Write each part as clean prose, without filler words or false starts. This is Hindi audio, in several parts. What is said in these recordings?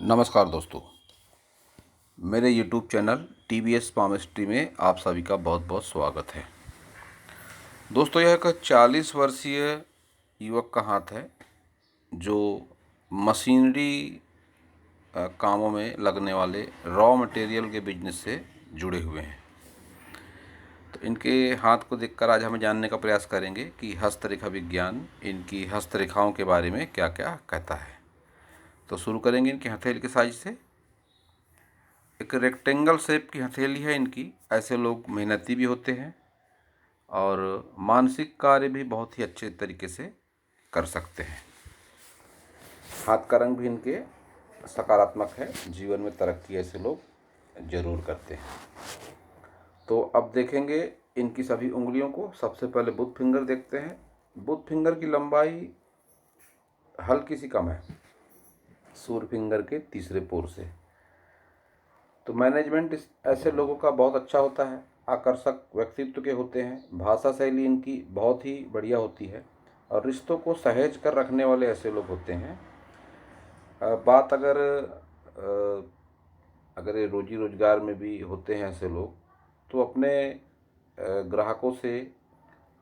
नमस्कार दोस्तों, मेरे YouTube चैनल TVS पामिस्ट्री में आप सभी का बहुत बहुत स्वागत है। दोस्तों, यह एक 40 वर्षीय युवक का हाथ है जो मशीनरी कामों में लगने वाले रॉ मटेरियल के बिजनेस से जुड़े हुए हैं। तो इनके हाथ को देखकर आज हम जानने का प्रयास करेंगे कि हस्तरेखा विज्ञान इनकी हस्तरेखाओं के बारे में क्या क्या कहता है। तो शुरू करेंगे इनकी हथेली के साइज से। एक रेक्टेंगल शेप की हथेली है इनकी। ऐसे लोग मेहनती भी होते हैं और मानसिक कार्य भी बहुत ही अच्छे तरीके से कर सकते हैं। हाथ का रंग भी इनके सकारात्मक है। जीवन में तरक्की ऐसे लोग जरूर करते हैं। तो अब देखेंगे इनकी सभी उंगलियों को। सबसे पहले बुध फिंगर देखते हैं। बुध फिंगर की लंबाई हल्की सी कम है सूर्य फिंगर के तीसरे पोर से। तो मैनेजमेंट ऐसे लोगों का बहुत अच्छा होता है। आकर्षक व्यक्तित्व के होते हैं। भाषा शैली इनकी बहुत ही बढ़िया होती है और रिश्तों को सहेज कर रखने वाले ऐसे लोग होते हैं। बात अगर ये रोजी रोजगार में भी होते हैं ऐसे लोग, तो अपने ग्राहकों से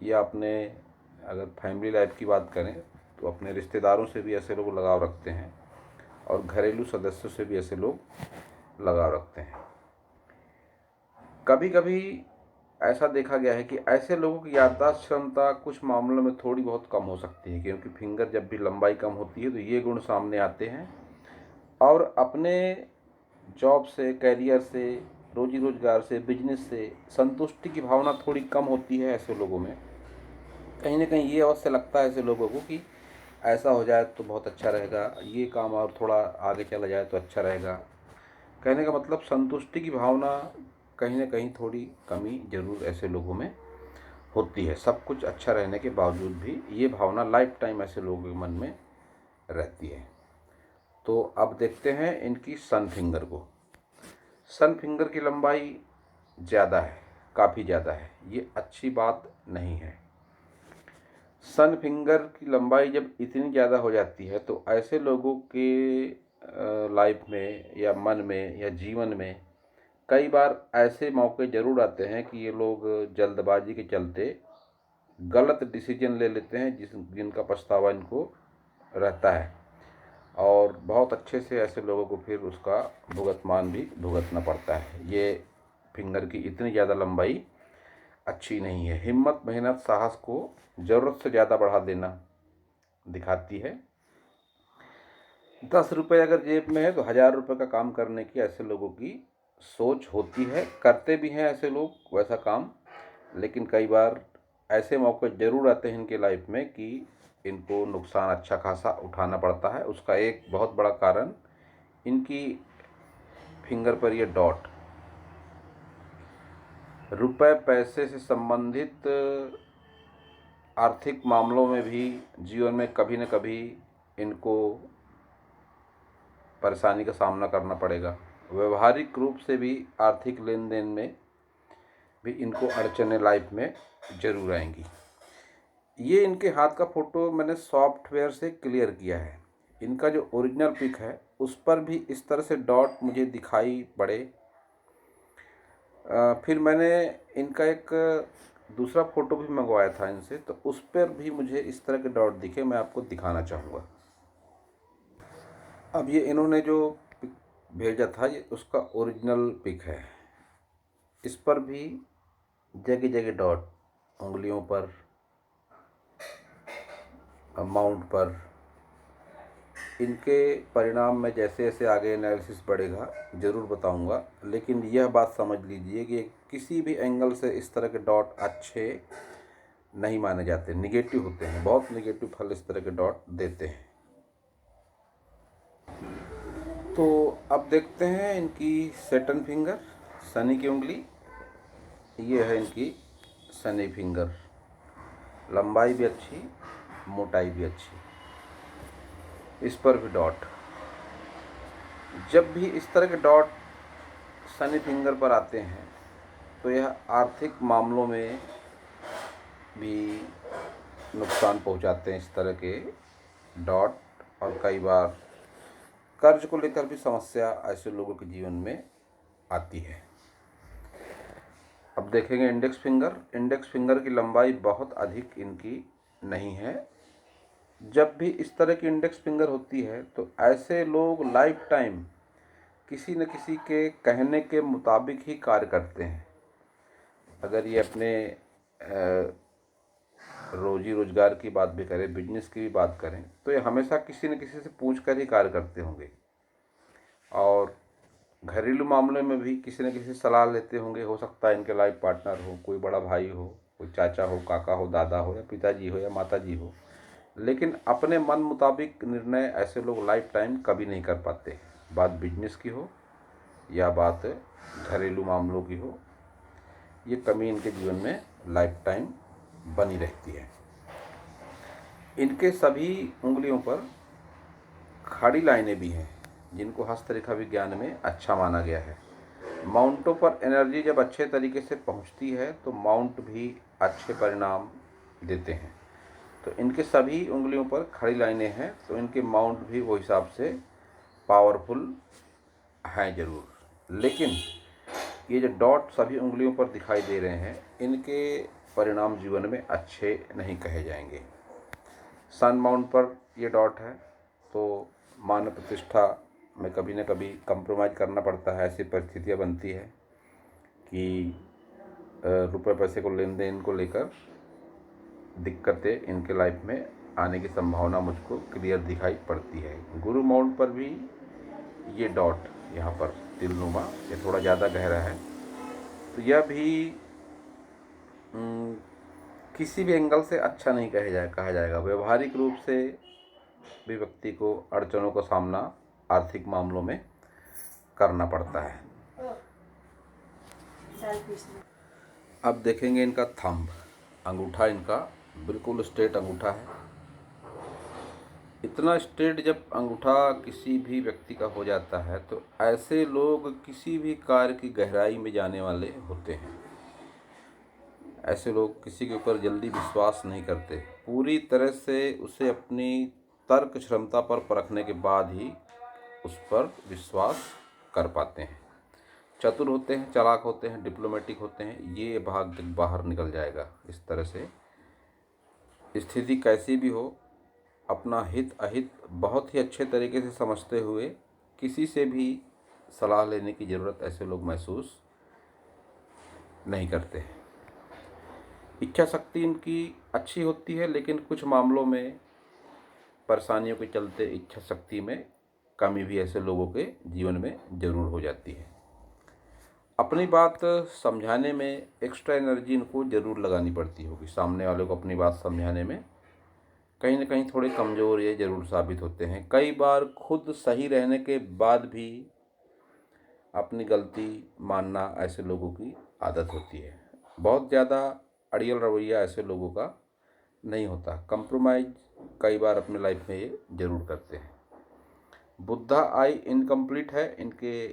या अपने अगर फैमिली लाइफ की बात करें तो अपने रिश्तेदारों से भी ऐसे लोग लगाव रखते हैं और घरेलू सदस्यों से भी ऐसे लोग लगाव रखते हैं। कभी कभी ऐसा देखा गया है कि ऐसे लोगों की याददाश्त क्षमता कुछ मामलों में थोड़ी बहुत कम हो सकती है, क्योंकि फिंगर जब भी लंबाई कम होती है तो ये गुण सामने आते हैं और अपने जॉब से, कैरियर से, रोजी रोजगार से, बिजनेस से संतुष्टि की भावना थोड़ी कम होती है ऐसे लोगों में। कहीं ना कहीं ये अवश्य लगता है ऐसे लोगों को कि ऐसा हो जाए तो बहुत अच्छा रहेगा, ये काम और थोड़ा आगे चला जाए तो अच्छा रहेगा। कहने का मतलब संतुष्टि की भावना कहीं ना कहीं थोड़ी कमी जरूर ऐसे लोगों में होती है। सब कुछ अच्छा रहने के बावजूद भी ये भावना लाइफ टाइम ऐसे लोगों के मन में रहती है। तो अब देखते हैं इनकी सन फिंगर को। सन फिंगर की लंबाई ज़्यादा है, काफ़ी ज़्यादा है। ये अच्छी बात नहीं है। सन फिंगर की लंबाई जब इतनी ज़्यादा हो जाती है तो ऐसे लोगों के लाइफ में या मन में या जीवन में कई बार ऐसे मौके ज़रूर आते हैं कि ये लोग जल्दबाजी के चलते गलत डिसीजन ले लेते हैं जिनका पछतावा इनको रहता है और बहुत अच्छे से ऐसे लोगों को फिर उसका भुगतान भी भुगतना पड़ता है। ये फिंगर की इतनी ज़्यादा लंबाई अच्छी नहीं है। हिम्मत, मेहनत, साहस को ज़रूरत से ज़्यादा बढ़ा देना दिखाती है। 10 रुपये अगर जेब में है तो 1000 रुपये का काम करने की ऐसे लोगों की सोच होती है। करते भी हैं ऐसे लोग वैसा काम, लेकिन कई बार ऐसे मौके ज़रूर आते हैं इनके लाइफ में कि इनको नुकसान अच्छा खासा उठाना पड़ता है। उसका एक बहुत बड़ा कारण इनकी फिंगर पर ये डॉट, रुपए पैसे से संबंधित आर्थिक मामलों में भी जीवन में कभी न कभी इनको परेशानी का सामना करना पड़ेगा। व्यवहारिक रूप से भी आर्थिक लेन देन में भी इनको अड़चनें लाइफ में ज़रूर आएंगी। ये इनके हाथ का फ़ोटो मैंने सॉफ्टवेयर से क्लियर किया है। इनका जो ओरिजिनल पिक है उस पर भी इस तरह से डॉट मुझे दिखाई पड़े। फिर मैंने इनका एक दूसरा फ़ोटो भी मंगवाया था इनसे, तो उस पर भी मुझे इस तरह के डॉट दिखे। मैं आपको दिखाना चाहूँगा। अब ये इन्होंने जो पिक भेजा था ये उसका ओरिजिनल पिक है। इस पर भी जगह जगह डॉट, उंगलियों पर, माउंट पर। इनके परिणाम में जैसे जैसे आगे एनालिसिस बढ़ेगा ज़रूर बताऊंगा, लेकिन यह बात समझ लीजिए कि किसी भी एंगल से इस तरह के डॉट अच्छे नहीं माने जाते, निगेटिव होते हैं। बहुत निगेटिव फल इस तरह के डॉट देते हैं। तो अब देखते हैं इनकी सेटन फिंगर, शनि की उंगली। ये है इनकी शनि फिंगर। लंबाई भी अच्छी, मोटाई भी अच्छी। इस पर भी डॉट। जब भी इस तरह के डॉट शनि फिंगर पर आते हैं तो यह आर्थिक मामलों में भी नुकसान पहुंचाते हैं इस तरह के डॉट। और कई बार कर्ज को लेकर भी समस्या ऐसे लोगों के जीवन में आती है। अब देखेंगे इंडेक्स फिंगर। इंडेक्स फिंगर की लंबाई बहुत अधिक इनकी नहीं है। जब भी इस तरह की इंडेक्स फिंगर होती है तो ऐसे लोग लाइफ टाइम किसी न किसी के कहने के मुताबिक ही कार्य करते हैं। अगर ये अपने रोजी रोजगार की बात भी करें, बिजनेस की भी बात करें, तो ये हमेशा किसी न किसी से पूछ कर ही कार्य करते होंगे। और घरेलू मामले में भी किसी न किसी से सलाह लेते होंगे। हो सकता है इनके लाइफ पार्टनर हो, कोई बड़ा भाई हो, कोई चाचा हो, काका हो, दादा हो, या पिताजी हो, या माताजी हो। लेकिन अपने मन मुताबिक निर्णय ऐसे लोग लाइफ टाइम कभी नहीं कर पाते। बात बिजनेस की हो या बात घरेलू मामलों की हो, ये कमी इनके जीवन में लाइफ टाइम बनी रहती है। इनके सभी उंगलियों पर खड़ी लाइनें भी हैं, जिनको हस्तरेखा विज्ञान में अच्छा माना गया है। माउंटों पर एनर्जी जब अच्छे तरीके से पहुंचती है तो माउंट भी अच्छे परिणाम देते हैं। तो इनके सभी उंगलियों पर खड़ी लाइनें हैं, तो इनके माउंट भी वो हिसाब से पावरफुल हैं ज़रूर। लेकिन ये जो डॉट सभी उंगलियों पर दिखाई दे रहे हैं, इनके परिणाम जीवन में अच्छे नहीं कहे जाएंगे। सन माउंट पर ये डॉट है, तो मान प्रतिष्ठा में कभी न कभी कंप्रोमाइज़ करना पड़ता है। ऐसी परिस्थितियाँ बनती है कि रुपए पैसे को लेन देन को लेकर दिक्कतें इनके लाइफ में आने की संभावना मुझको क्लियर दिखाई पड़ती है। गुरु माउंट पर भी ये डॉट यहाँ पर तिलनुमा, ये थोड़ा ज़्यादा गहरा है। तो यह भी किसी भी एंगल से अच्छा नहीं कहा जाएगा। व्यवहारिक रूप से भी व्यक्ति को अड़चनों का सामना आर्थिक मामलों में करना पड़ता है। अब देखेंगे इनका थंब, अंगूठा इनका बिल्कुल स्ट्रेट अंगूठा है। इतना स्ट्रेट जब अंगूठा किसी भी व्यक्ति का हो जाता है तो ऐसे लोग किसी भी कार्य की गहराई में जाने वाले होते हैं। ऐसे लोग किसी के ऊपर जल्दी विश्वास नहीं करते। पूरी तरह से उसे अपनी तर्क क्षमता पर परखने के बाद ही उस पर विश्वास कर पाते हैं। चतुर होते हैं, चालाक होते हैं, डिप्लोमेटिक होते हैं। ये भाग बाहर निकल जाएगा। इस तरह से स्थिति कैसी भी हो, अपना हित अहित बहुत ही अच्छे तरीके से समझते हुए किसी से भी सलाह लेने की ज़रूरत ऐसे लोग महसूस नहीं करते हैं। इच्छा शक्ति इनकी अच्छी होती है, लेकिन कुछ मामलों में परेशानियों के चलते इच्छा शक्ति में कमी भी ऐसे लोगों के जीवन में ज़रूर हो जाती है। अपनी बात समझाने में एक्स्ट्रा एनर्जी इनको ज़रूर लगानी पड़ती होगी। सामने वाले को अपनी बात समझाने में कहीं ना कहीं थोड़े कमज़ोर ये ज़रूर साबित होते हैं। कई बार खुद सही रहने के बाद भी अपनी गलती मानना ऐसे लोगों की आदत होती है। बहुत ज़्यादा अड़ियल रवैया ऐसे लोगों का नहीं होता। कंप्रोमाइज़ कई बार अपने लाइफ में ये ज़रूर करते हैं। बुद्धा आई इनकम्प्लीट है इनके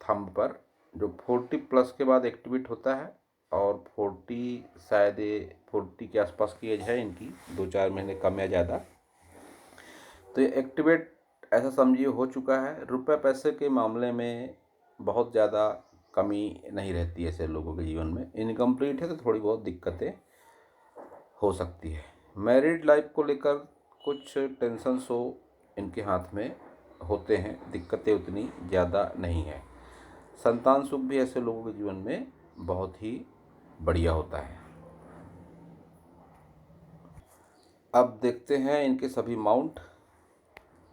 थंब पर, जो 40 प्लस के बाद एक्टिवेट होता है। और 40 शायद ये 40 के आसपास की एज है इनकी, 2-4 महीने कम या ज़्यादा। तो ये एक्टिवेट ऐसा समझिए हो चुका है। रुपए पैसे के मामले में बहुत ज़्यादा कमी नहीं रहती ऐसे लोगों के जीवन में। इनकम्प्लीट है तो थोड़ी बहुत दिक्कतें हो सकती है। मैरिड लाइफ को लेकर कुछ टेंशन शो इनके हाथ में होते हैं, दिक्कतें उतनी ज़्यादा नहीं है। संतान सुख भी ऐसे लोगों के जीवन में बहुत ही बढ़िया होता है। अब देखते हैं इनके सभी माउंट।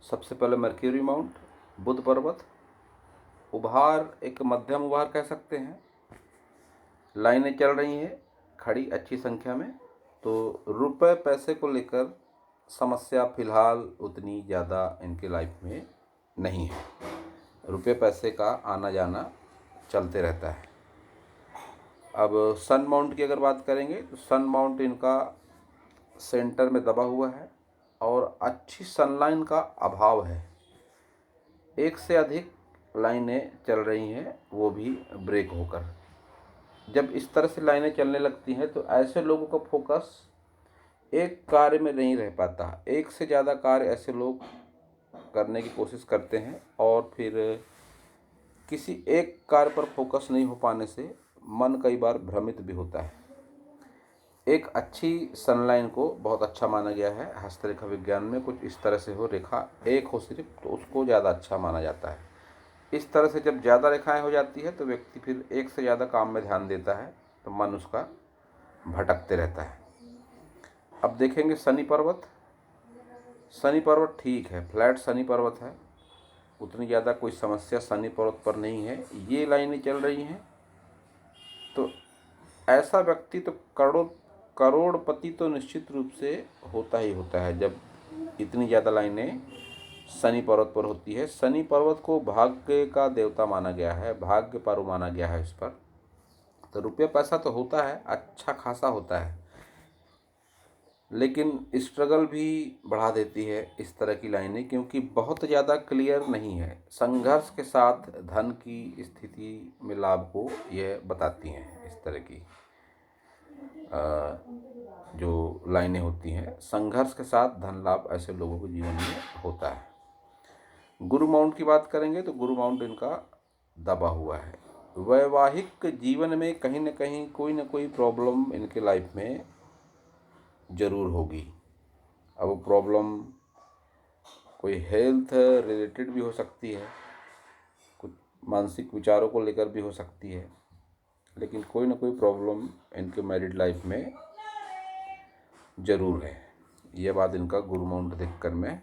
सबसे पहले मर्क्यूरी माउंट, बुध पर्वत, उभार एक मध्यम उभार कह सकते हैं। लाइनें चल रही हैं खड़ी अच्छी संख्या में। तो रुपए पैसे को लेकर समस्या फ़िलहाल उतनी ज़्यादा इनके लाइफ में नहीं है। रुपये पैसे का आना जाना चलते रहता है। अब सन माउंट की अगर बात करेंगे तो सन माउंट इनका सेंटर में दबा हुआ है और अच्छी सनलाइन का अभाव है। एक से अधिक लाइनें चल रही हैं, वो भी ब्रेक होकर। जब इस तरह से लाइनें चलने लगती हैं तो ऐसे लोगों का फोकस एक कार्य में नहीं रह पाता। एक से ज़्यादा कार्य ऐसे लोग करने की कोशिश करते हैं और फिर किसी एक कार्य पर फोकस नहीं हो पाने से मन कई बार भ्रमित भी होता है। एक अच्छी सनलाइन को बहुत अच्छा माना गया है। हस्तरेखा विज्ञान में कुछ इस तरह से हो, रेखा एक हो सिर्फ, तो उसको ज़्यादा अच्छा माना जाता है। इस तरह से जब ज़्यादा रेखाएं हो जाती है तो व्यक्ति फिर एक से ज़्यादा काम में ध्यान देता है, तो मन उसका भटकते रहता है। अब देखेंगे शनि पर्वत। शनि पर्वत ठीक है, फ्लैट शनि पर्वत है, उतनी ज़्यादा कोई समस्या शनि पर्वत पर नहीं है। ये लाइनें चल रही हैं तो ऐसा व्यक्ति तो करोड़पति तो निश्चित रूप से होता ही होता है जब इतनी ज़्यादा लाइनें शनि पर्वत पर होती है। शनि पर्वत को भाग्य का देवता माना गया है, भाग्य पारू माना गया है इस पर। तो रुपया पैसा तो होता है, अच्छा खासा होता है, लेकिन स्ट्रगल भी बढ़ा देती है इस तरह की लाइनें, क्योंकि बहुत ज़्यादा क्लियर नहीं है। संघर्ष के साथ धन की स्थिति में लाभ को यह बताती हैं। इस तरह की जो लाइनें होती हैं, संघर्ष के साथ धन लाभ ऐसे लोगों के जीवन में होता है। गुरु माउंट की बात करेंगे तो गुरु माउंट इनका दबा हुआ है। वैवाहिक जीवन में कहीं ना कहीं कोई ना कोई प्रॉब्लम इनके लाइफ में ज़रूर होगी। अब वो प्रॉब्लम कोई हेल्थ रिलेटेड भी हो सकती है, कुछ मानसिक विचारों को लेकर भी हो सकती है, लेकिन कोई ना कोई प्रॉब्लम इनके मैरिड लाइफ में ज़रूर है। ये बात इनका गुरु माउंट देखकर मैं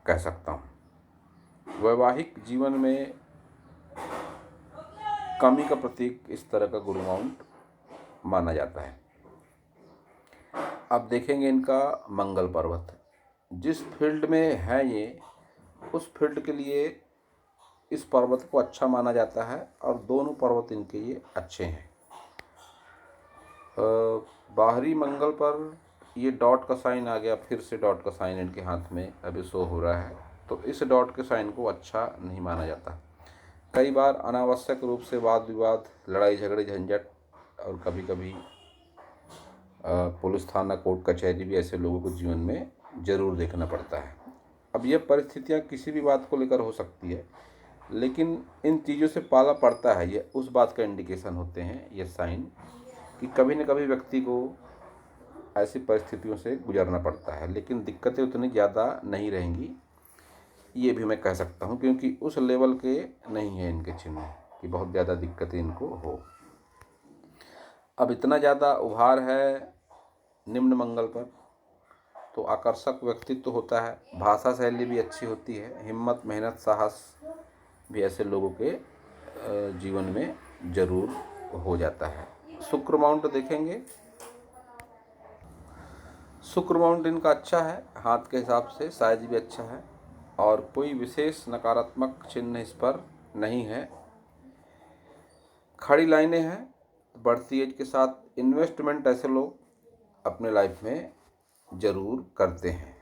कह सकता हूँ। वैवाहिक जीवन में कमी का प्रतीक इस तरह का गुरु माउंट माना जाता है। अब देखेंगे इनका मंगल पर्वत। जिस फील्ड में है ये, उस फील्ड के लिए इस पर्वत को अच्छा माना जाता है और दोनों पर्वत इनके ये अच्छे हैं। बाहरी मंगल पर ये डॉट का साइन आ गया, फिर से डॉट का साइन इनके हाथ में अभी शो हो रहा है, तो इस डॉट के साइन को अच्छा नहीं माना जाता। कई बार अनावश्यक रूप से वाद विवाद, लड़ाई झगड़े, झंझट और कभी कभी पुलिस थाना, कोर्ट कचहरी भी ऐसे लोगों को जीवन में ज़रूर देखना पड़ता है। अब ये परिस्थितियाँ किसी भी बात को लेकर हो सकती है, लेकिन इन चीज़ों से पाला पड़ता है, ये उस बात का इंडिकेशन होते हैं ये साइन कि कभी न कभी व्यक्ति को ऐसी परिस्थितियों से गुजरना पड़ता है, लेकिन दिक्कतें उतनी ज़्यादा नहीं रहेंगी, ये भी मैं कह सकता हूँ, क्योंकि उस लेवल के नहीं है इनके चिन्ह कि बहुत ज़्यादा दिक्कतें इनको हो। अब इतना ज़्यादा उभार है निम्न मंगल पर, तो आकर्षक व्यक्तित्व होता है, भाषा शैली भी अच्छी होती है, हिम्मत, मेहनत, साहस भी ऐसे लोगों के जीवन में ज़रूर हो जाता है। शुक्र माउंट देखेंगे। शुक्र माउंट इनका अच्छा है, हाथ के हिसाब से साइज भी अच्छा है और कोई विशेष नकारात्मक चिन्ह इस पर नहीं है। खड़ी लाइनें हैं। बढ़ती एज के साथ इन्वेस्टमेंट ऐसे लोग अपने लाइफ में ज़रूर करते हैं।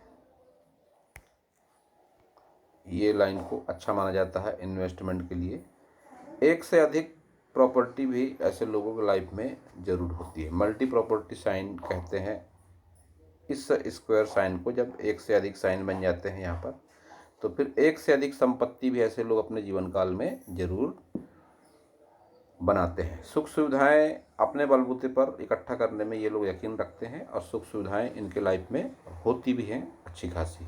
ये लाइन को अच्छा माना जाता है इन्वेस्टमेंट के लिए। एक से अधिक प्रॉपर्टी भी ऐसे लोगों के लाइफ में ज़रूर होती है। मल्टी प्रॉपर्टी साइन कहते हैं इस स्क्वायर साइन को। जब एक से अधिक साइन बन जाते हैं यहाँ पर, तो फिर एक से अधिक संपत्ति भी ऐसे लोग अपने जीवन काल में ज़रूर बनाते हैं। सुख सुविधाएं अपने बलबूते पर इकट्ठा करने में ये लोग यकीन रखते हैं और सुख सुविधाएं इनके लाइफ में होती भी हैं अच्छी खासी।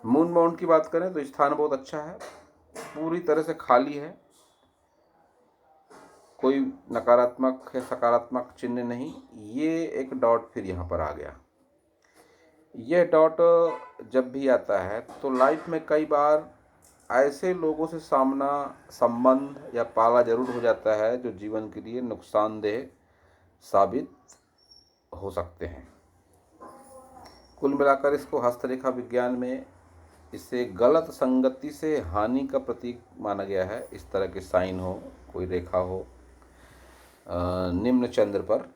मून माउंट की बात करें तो स्थान बहुत अच्छा है, पूरी तरह से खाली है, कोई नकारात्मक या सकारात्मक चिन्ह नहीं। ये एक डॉट फिर यहाँ पर आ गया। यह डॉट जब भी आता है तो लाइफ में कई बार ऐसे लोगों से सामना, संबंध या पाला जरूर हो जाता है जो जीवन के लिए नुकसानदेह साबित हो सकते हैं। कुल मिलाकर इसको हस्तरेखा विज्ञान में इसे गलत संगति से हानि का प्रतीक माना गया है। इस तरह के साइन हो, कोई रेखा हो निम्न चंद्र पर,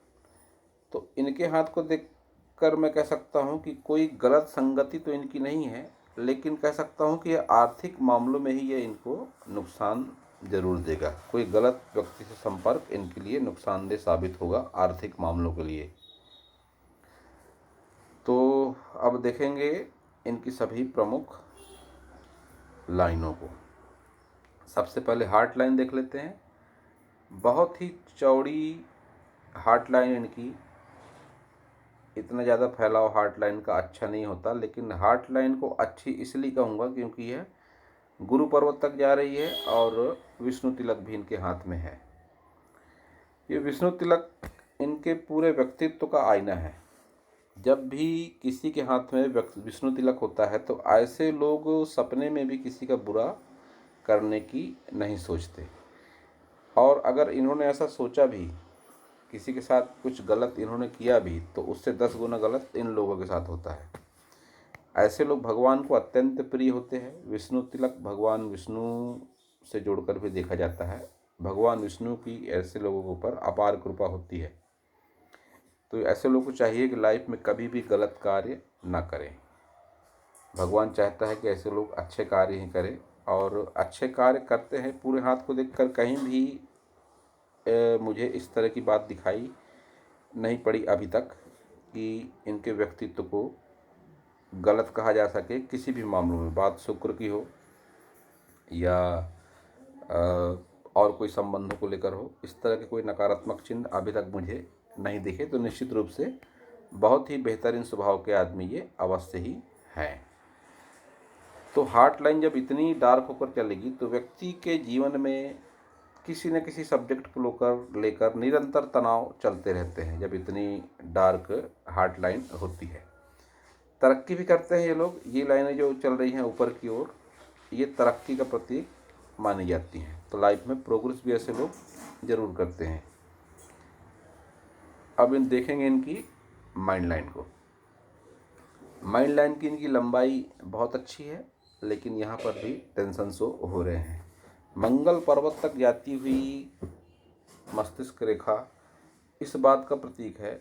तो इनके हाथ को देखकर मैं कह सकता हूँ कि कोई गलत संगति तो इनकी नहीं है, लेकिन कह सकता हूँ कि आर्थिक मामलों में ही ये इनको नुकसान ज़रूर देगा। कोई गलत व्यक्ति से संपर्क इनके लिए नुकसानदेह साबित होगा आर्थिक मामलों के लिए। तो अब देखेंगे इनकी सभी प्रमुख लाइनों को। सबसे पहले हार्ट लाइन देख लेते हैं। बहुत ही चौड़ी हार्ट लाइन इनकी, इतना ज़्यादा फैलाव हार्ट लाइन का अच्छा नहीं होता, लेकिन हार्ट लाइन को अच्छी इसलिए कहूँगा क्योंकि यह गुरु पर्वत तक जा रही है और विष्णु तिलक भी इनके हाथ में है। ये विष्णु तिलक इनके पूरे व्यक्तित्व का आईना है। जब भी किसी के हाथ में विष्णु तिलक होता है तो ऐसे लोग सपने में भी किसी का बुरा करने की नहीं सोचते, और अगर इन्होंने ऐसा सोचा भी, किसी के साथ कुछ गलत इन्होंने किया भी, तो उससे 10 गुना गलत इन लोगों के साथ होता है। ऐसे लोग भगवान को अत्यंत प्रिय होते हैं। विष्णु तिलक भगवान विष्णु से जोड़कर भी देखा जाता है। भगवान विष्णु की ऐसे लोगों के ऊपर अपार कृपा होती है। तो ऐसे लोगों को चाहिए कि लाइफ में कभी भी गलत कार्य ना करें। भगवान चाहता है कि ऐसे लोग अच्छे कार्य ही करें, और अच्छे कार्य करते हैं। पूरे हाथ को देखकर कहीं भी मुझे इस तरह की बात दिखाई नहीं पड़ी अभी तक कि इनके व्यक्तित्व को गलत कहा जा सके किसी भी मामलों में। बात शुक्र की हो या और कोई संबंधों को लेकर हो, इस तरह के कोई नकारात्मक चिन्ह अभी तक मुझे नहीं दिखे। तो निश्चित रूप से बहुत ही बेहतरीन स्वभाव के आदमी ये अवश्य ही हैं। तो हार्ट लाइन जब इतनी डार्क होकर चलेगी तो व्यक्ति के जीवन में किसी न किसी सब्जेक्ट को लेकर निरंतर तनाव चलते रहते हैं। जब इतनी डार्क हार्ट लाइन होती है, तरक्की भी करते हैं ये लोग। ये लाइनें जो चल रही हैं ऊपर की ओर, ये तरक्की का प्रतीक मानी जाती हैं। तो लाइफ में प्रोग्रेस भी ऐसे लोग जरूर करते हैं। अब इन देखेंगे इनकी माइंड लाइन को। माइंड लाइन की इनकी लंबाई बहुत अच्छी है, लेकिन यहाँ पर भी टेंशन शो हो रहे हैं। मंगल पर्वत तक जाती हुई मस्तिष्क रेखा इस बात का प्रतीक है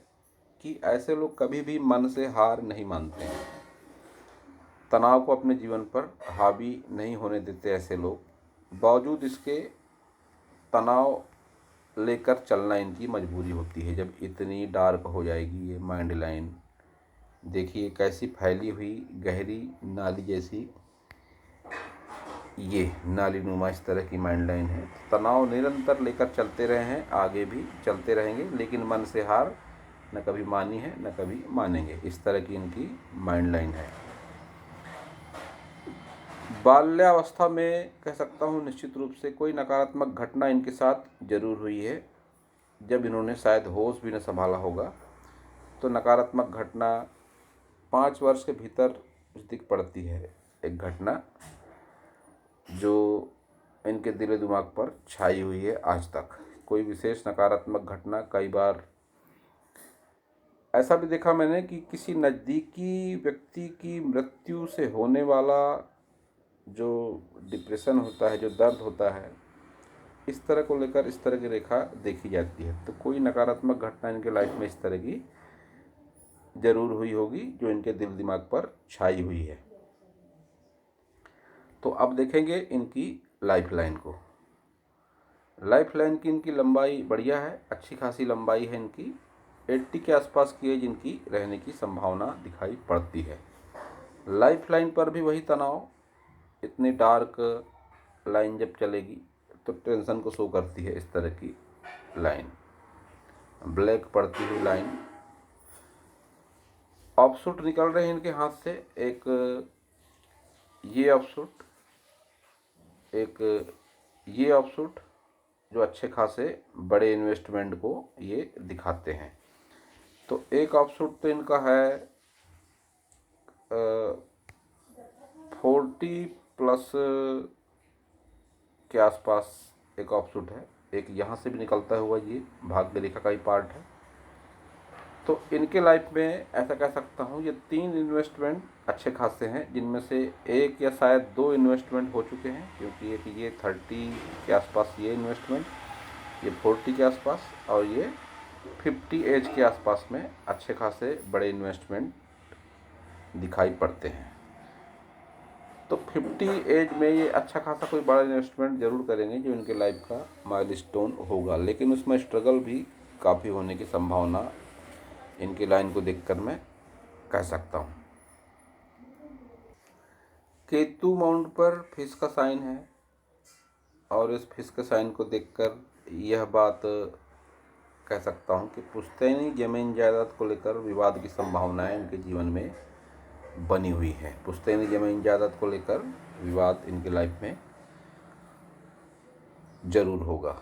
कि ऐसे लोग कभी भी मन से हार नहीं मानते हैं। तनाव को अपने जीवन पर हावी नहीं होने देते ऐसे लोग। बावजूद इसके तनाव लेकर चलना इनकी मजबूरी होती है। जब इतनी डार्क हो जाएगी ये माइंड लाइन, देखिए कैसी फैली हुई गहरी नाली जैसी ये नाली नुमा इस तरह की माइंड लाइन है। तनाव निरंतर लेकर चलते रहे हैं, आगे भी चलते रहेंगे, लेकिन मन से हार न कभी मानी है न कभी मानेंगे। इस तरह की इनकी माइंड लाइन है। बाल्यावस्था में कह सकता हूँ निश्चित रूप से कोई नकारात्मक घटना इनके साथ जरूर हुई है। जब इन्होंने शायद होश भी न संभाला होगा, तो नकारात्मक घटना 5 वर्ष के भीतर दिख पड़ती है। एक घटना जो इनके दिल दिमाग पर छाई हुई है आज तक। कोई विशेष नकारात्मक घटना, कई बार ऐसा भी देखा मैंने कि किसी नज़दीकी व्यक्ति की मृत्यु से होने वाला जो डिप्रेशन होता है, जो दर्द होता है, इस तरह को लेकर इस तरह की रेखा देखी जाती है। तो कोई नकारात्मक घटना इनके लाइफ में इस तरह की जरूर हुई होगी जो इनके दिल दिमाग पर छाई हुई है। तो अब देखेंगे इनकी लाइफ लाइन को। लाइफ लाइन की इनकी लंबाई बढ़िया है, अच्छी खासी लंबाई है इनकी। 80 के आसपास की एज इनकी रहने की संभावना दिखाई पड़ती है। लाइफ लाइन पर भी वही तनाव, इतनी डार्क लाइन जब चलेगी तो टेंशन को शो करती है। इस तरह की लाइन, ब्लैक पड़ती हुई लाइन। ऑफशूट निकल रहे हैं इनके हाथ से, एक ये ऑफशूट, एक ये ऑफशूट, जो अच्छे खासे बड़े इन्वेस्टमेंट को ये दिखाते हैं। तो एक ऑफशूट तो इनका है 40+ के आसपास एक ऑफशूट है। एक यहाँ से भी निकलता हुआ ये भाग्य रेखा का ही पार्ट है। तो इनके लाइफ में ऐसा कह सकता हूँ ये 3 इन्वेस्टमेंट अच्छे खासे हैं, जिनमें से एक या शायद 2 इन्वेस्टमेंट हो चुके हैं। क्योंकि एक ये 30 के आसपास ये इन्वेस्टमेंट, ये 40 के आसपास, और ये 50 एज के आसपास में अच्छे खासे बड़े इन्वेस्टमेंट दिखाई पड़ते हैं। तो 50 एज में ये अच्छा खासा कोई बड़ा इन्वेस्टमेंट ज़रूर करेंगे जो इनके लाइफ का माइलस्टोन होगा, लेकिन उसमें स्ट्रगल भी काफ़ी होने की संभावना इनकी लाइन को देखकर मैं कह सकता हूँ। केतु माउंट पर फिश का साइन है और इस फिश के साइन को देखकर यह बात कह सकता हूँ कि पुश्तैनी जमीन जायदाद को लेकर विवाद की संभावनाएं इनके जीवन में बनी हुई है। पुश्तैनी जमीन जायदाद को लेकर विवाद इनके लाइफ में जरूर होगा।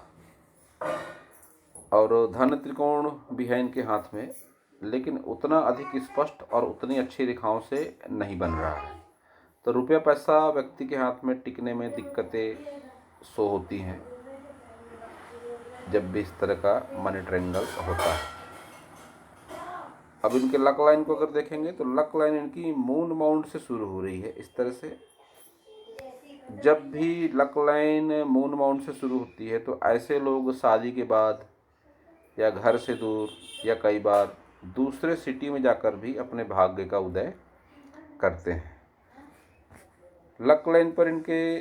और धन त्रिकोण भी है इनके हाथ में, लेकिन उतना अधिक स्पष्ट और उतनी अच्छी रेखाओं से नहीं बन रहा है। तो रुपया पैसा व्यक्ति के हाथ में टिकने में दिक्कतें शो होती हैं जब भी इस तरह का मनी ट्रायंगल होता है। अब इनके लक लाइन को अगर देखेंगे तो लक लाइन इनकी मून माउंट से शुरू हो रही है। इस तरह से जब भी लक लाइन मून माउंट से शुरू होती है तो ऐसे लोग शादी के बाद या घर से दूर या कई बार दूसरे सिटी में जाकर भी अपने भाग्य का उदय करते हैं। लक लाइन पर इनके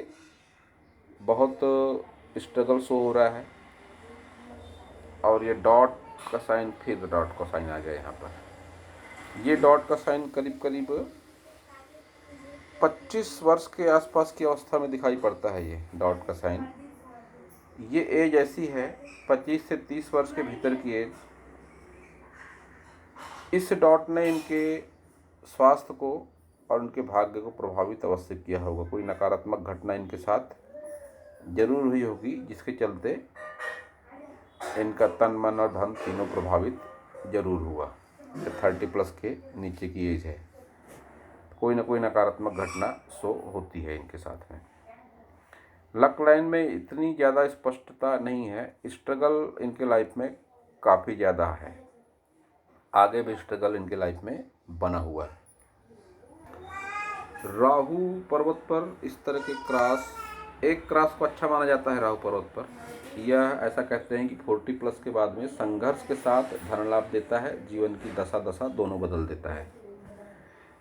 बहुत स्ट्रगल शो हो रहा है और ये डॉट का साइन, फिर डॉट का साइन आ गया यहाँ पर। ये डॉट का साइन करीब करीब 25 वर्ष के आसपास की अवस्था में दिखाई पड़ता है। ये डॉट का साइन, ये एज ऐसी है 25 से 30 वर्ष के भीतर की एज। इस डॉट ने इनके स्वास्थ्य को और उनके भाग्य को प्रभावित अवश्य किया होगा। कोई नकारात्मक घटना इनके साथ जरूर हुई होगी जिसके चलते इनका तन मन और धन तीनों प्रभावित जरूर हुआ। 30+ के नीचे की एज है, कोई ना कोई नकारात्मक घटना शो होती है इनके साथ में। लक लाइन में इतनी ज़्यादा स्पष्टता नहीं है, स्ट्रगल इनके लाइफ में काफ़ी ज़्यादा है, आगे भी स्ट्रगल इनके लाइफ में बना हुआ है। राहु पर्वत पर इस तरह के क्रॉस, एक क्रॉस को अच्छा माना जाता है राहु पर्वत पर। यह ऐसा कहते हैं कि 40+ के बाद में संघर्ष के साथ धन लाभ देता है, जीवन की दशा दोनों बदल देता है,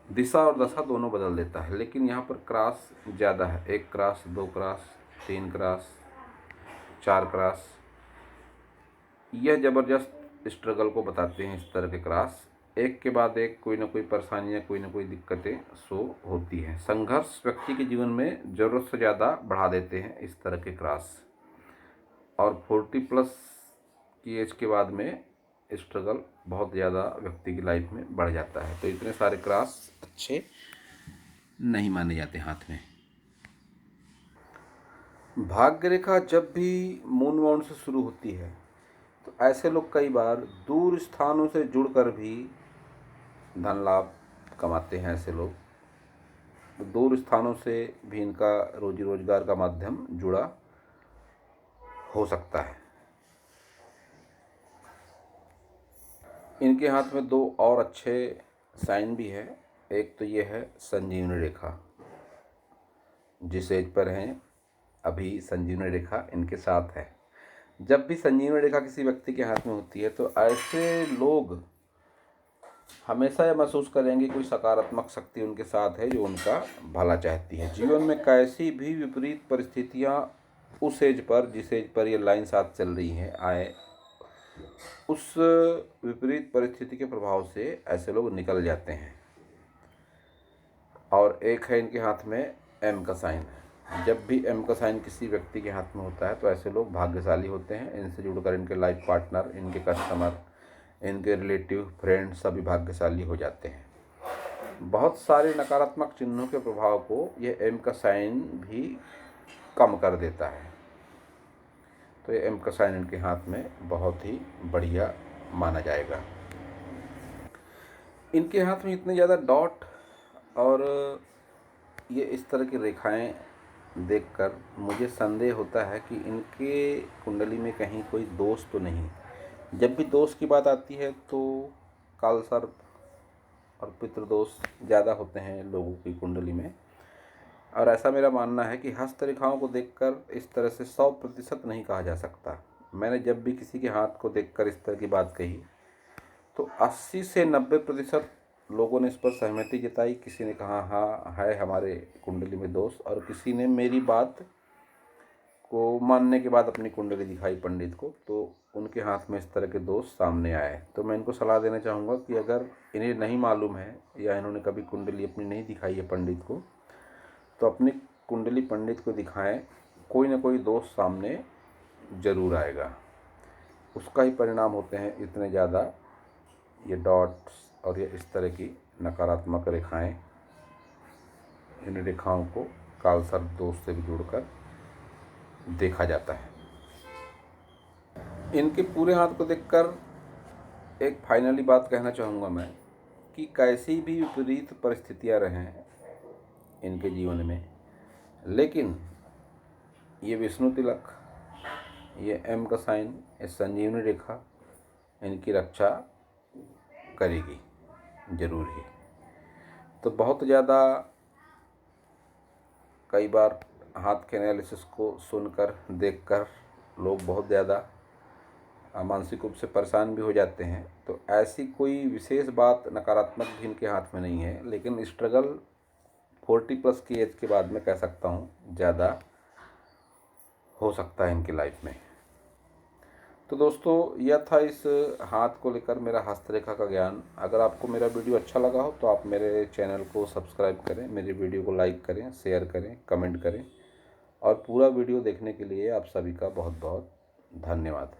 दिशा और दशा दोनों बदल देता है। लेकिन यहाँ पर क्रॉस ज़्यादा है, 1 क्रॉस, 2 क्रॉस, 3 क्रॉस, 4 क्रॉस, यह ज़बरदस्त स्ट्रगल को बताते हैं। इस तरह के क्रॉस एक के बाद एक कोई ना कोई परेशानियाँ, कोई ना कोई दिक्कतें शो होती हैं। संघर्ष व्यक्ति के जीवन में ज़रूरत से ज़्यादा बढ़ा देते हैं इस तरह के क्रॉस। और 40+ की एज के बाद में स्ट्रगल बहुत ज़्यादा व्यक्ति की लाइफ में बढ़ जाता है। तो इतने सारे क्रॉस अच्छे नहीं माने जाते हाथ में। भाग्य रेखा जब भी मून माउंट से शुरू होती है तो ऐसे लोग कई बार दूर स्थानों से जुड़कर भी धन लाभ कमाते हैं। ऐसे लोग तो दूर स्थानों से भी इनका रोजी रोजगार का माध्यम जुड़ा हो सकता है। इनके हाथ में 2 और अच्छे साइन भी है। एक तो ये है संजीवनी रेखा, जिस एज पर हैं अभी संजीवनी रेखा इनके साथ है। जब भी संजीवनी रेखा किसी व्यक्ति के हाथ में होती है तो ऐसे लोग हमेशा यह महसूस करेंगे कोई सकारात्मक शक्ति उनके साथ है जो उनका भला चाहती है। जीवन में कैसी भी विपरीत परिस्थितियां उस एज पर, जिस एज पर ये लाइन साथ चल रही है आए, उस विपरीत परिस्थिति के प्रभाव से ऐसे लोग निकल जाते हैं। और एक है इनके हाथ में एम का साइन है। जब भी एम का साइन किसी व्यक्ति के हाथ में होता है तो ऐसे लोग भाग्यशाली होते हैं। इनसे जुड़कर इनके लाइफ पार्टनर, इनके कस्टमर, इनके रिलेटिव, फ्रेंड्स सभी भाग्यशाली हो जाते हैं। बहुत सारे नकारात्मक चिन्हों के प्रभाव को यह एम का साइन भी कम कर देता है। तो ये एम का साइन इनके हाथ में बहुत ही बढ़िया माना जाएगा। इनके हाथ में इतने ज़्यादा डॉट और ये इस तरह की रेखाएं देखकर मुझे संदेह होता है कि इनके कुंडली में कहीं कोई दोष तो नहीं। जब भी दोष की बात आती है तो काल सर्प और पितृदोष ज़्यादा होते हैं लोगों की कुंडली में। और ऐसा मेरा मानना है कि हस्तरेखाओं को देखकर इस तरह से 100% नहीं कहा जा सकता। मैंने जब भी किसी के हाथ को देखकर इस तरह की बात कही तो 80 से 90% लोगों ने इस पर सहमति जताई। किसी ने कहा हाँ है हमारे कुंडली में दोष, और किसी ने मेरी बात को मानने के बाद अपनी कुंडली दिखाई पंडित को, तो उनके हाथ में इस तरह के दोष सामने आए। तो मैं इनको सलाह देना चाहूँगा कि अगर इन्हें नहीं मालूम है या इन्होंने कभी कुंडली अपनी नहीं दिखाई है पंडित को, तो अपनी कुंडली पंडित को दिखाएं, कोई ना कोई दोष सामने ज़रूर आएगा। उसका ही परिणाम होते हैं इतने ज़्यादा ये डॉट्स और ये इस तरह की नकारात्मक रेखाएं। इन रेखाओं को काल सर्प दोष से भी जुड़कर देखा जाता है। इनके पूरे हाथ को देखकर एक फाइनली बात कहना चाहूँगा मैं कि कैसी भी विपरीत परिस्थितियाँ रहें इनके जीवन में, लेकिन ये विष्णु तिलक, ये एम का साइन, ये संजीवनी रेखा इनकी रक्षा करेगी जरूर ही। तो बहुत ज़्यादा कई बार हाथ के एनालिसिस को सुनकर देखकर लोग बहुत ज़्यादा मानसिक रूप से परेशान भी हो जाते हैं। तो ऐसी कोई विशेष बात नकारात्मक भी इनके हाथ में नहीं है, लेकिन स्ट्रगल 40+ की एज के बाद में कह सकता हूँ ज़्यादा हो सकता है इनकी लाइफ में। तो दोस्तों यह था इस हाथ को लेकर मेरा हस्तरेखा का ज्ञान। अगर आपको मेरा वीडियो अच्छा लगा हो तो आप मेरे चैनल को सब्सक्राइब करें, मेरे वीडियो को लाइक करें, शेयर करें, कमेंट करें, और पूरा वीडियो देखने के लिए आप सभी का बहुत बहुत धन्यवाद।